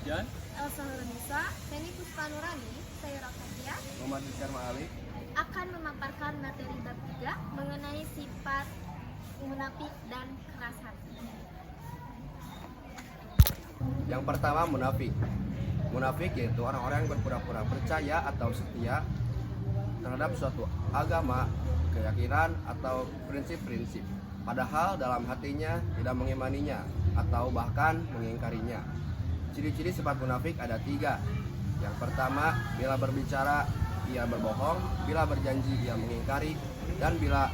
John, Elsa Nurunisa, Feni Puspanurani, saya Rakatia Muhammad Iskar Ma'ali. akan memaparkan materi bab 3 mengenai sifat munafik dan keras hati. Yang pertama, munafik. Munafik yaitu orang-orang yang berpura-pura percaya atau setia terhadap suatu agama, keyakinan, atau prinsip-prinsip. Padahal dalam hatinya tidak mengimaninya atau bahkan mengingkarinya. Ciri-ciri sifat munafik ada 3. Yang pertama, bila berbicara ia berbohong, bila berjanji ia mengingkari, dan bila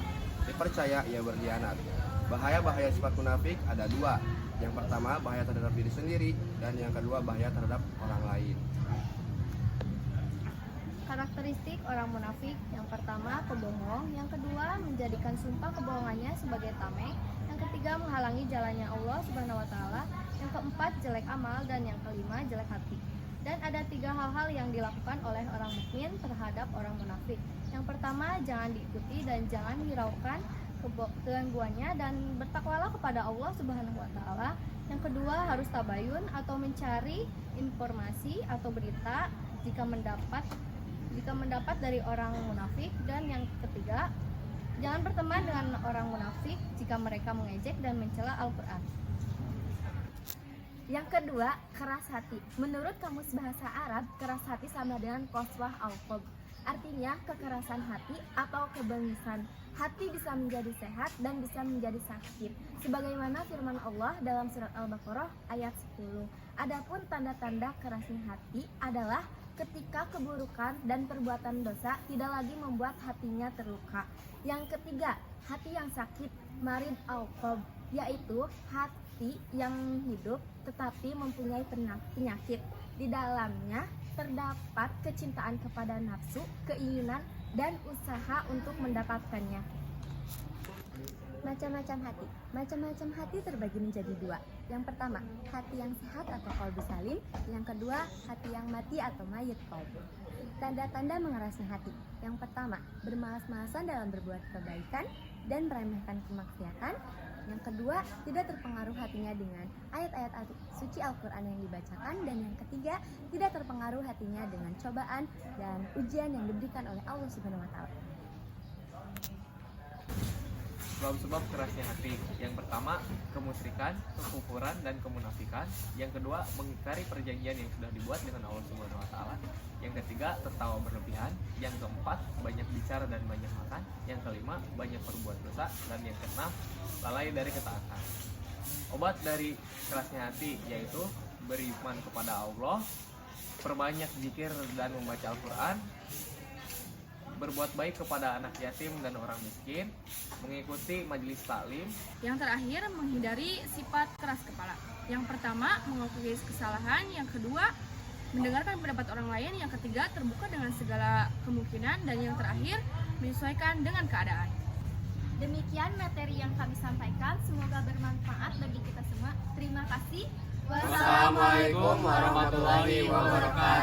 dipercaya ia berkhianat. Bahaya-bahaya sifat munafik ada 2. Yang pertama, bahaya terhadap diri sendiri, dan yang kedua, bahaya terhadap orang lain. Karakteristik orang munafik: yang pertama, pembohong; yang kedua, menjadikan sumpah kebohongannya sebagai tameng; yang ketiga, menghalangi jalannya Allah Subhanahu wa taala; yang keempat, jelek amal; dan yang kelima, jelek hati. Dan ada 3 hal-hal yang dilakukan oleh orang mukmin terhadap orang munafik. Yang pertama, jangan diikuti dan jangan hiraukan kegangguannya, dan bertakwalah kepada Allah Subhanahu wa taala. Yang kedua, harus tabayun atau mencari informasi atau berita jika mendapat dari orang munafik. Dan yang ketiga, jangan berteman dengan orang munafik jika mereka mengejek dan mencela Al-Qur'an. Yang kedua, keras hati. Menurut Kamus Bahasa Arab, keras hati sama dengan qaswah al-qalb. Artinya kekerasan hati atau kebengisan. Hati bisa menjadi sehat dan bisa menjadi sakit, sebagaimana firman Allah dalam surat Al-Baqarah ayat 10. Adapun tanda-tanda kerasnya hati adalah ketika keburukan dan perbuatan dosa tidak lagi membuat hatinya terluka. Yang ketiga, hati yang sakit, marid al-qalb, yaitu hati yang hidup tetapi mempunyai penyakit. Di dalamnya terdapat kecintaan kepada nafsu, keinginan, dan usaha untuk mendapatkannya. Macam-macam hati. Macam-macam hati terbagi menjadi 2. Yang pertama, hati yang sehat atau qalbu salim. Yang kedua, hati yang mati atau mayit qalbu. Tanda-tanda mengerasnya hati. Yang pertama, bermalas-malasan dalam berbuat kebaikan dan meremehkan kemaksiatan. Yang kedua, tidak terpengaruh hatinya dengan ayat-ayat suci Al-Quran yang dibacakan. Dan yang ketiga, tidak terpengaruh hatinya dengan cobaan dan ujian yang diberikan oleh Allah Subhanahu wa taala. sebab-sebab kerasnya hati. Yang pertama, kemusyrikan, kekufuran, dan kemunafikan. Yang kedua, mengingkari perjanjian yang sudah dibuat dengan Allah Subhanahu wa taala. Yang ketiga, tertawa berlebihan. Yang keempat, banyak bicara dan banyak makan. Yang kelima, banyak berbuat dosa. Dan yang keenam, lalai dari ketaatan. Obat dari kerasnya hati yaitu beriman kepada Allah, perbanyak zikir dan membaca Al-Quran, berbuat baik kepada anak yatim dan orang miskin, mengikuti majelis taklim. Yang terakhir, menghindari sifat keras kepala. Yang pertama, mengakui kesalahan. Yang kedua, mendengarkan pendapat orang lain. Yang ketiga, terbuka dengan segala kemungkinan. Dan yang terakhir, menyesuaikan dengan keadaan. Demikian materi yang kami sampaikan, semoga bermanfaat bagi kita semua. Terima kasih. Wassalamualaikum warahmatullahi wabarakatuh.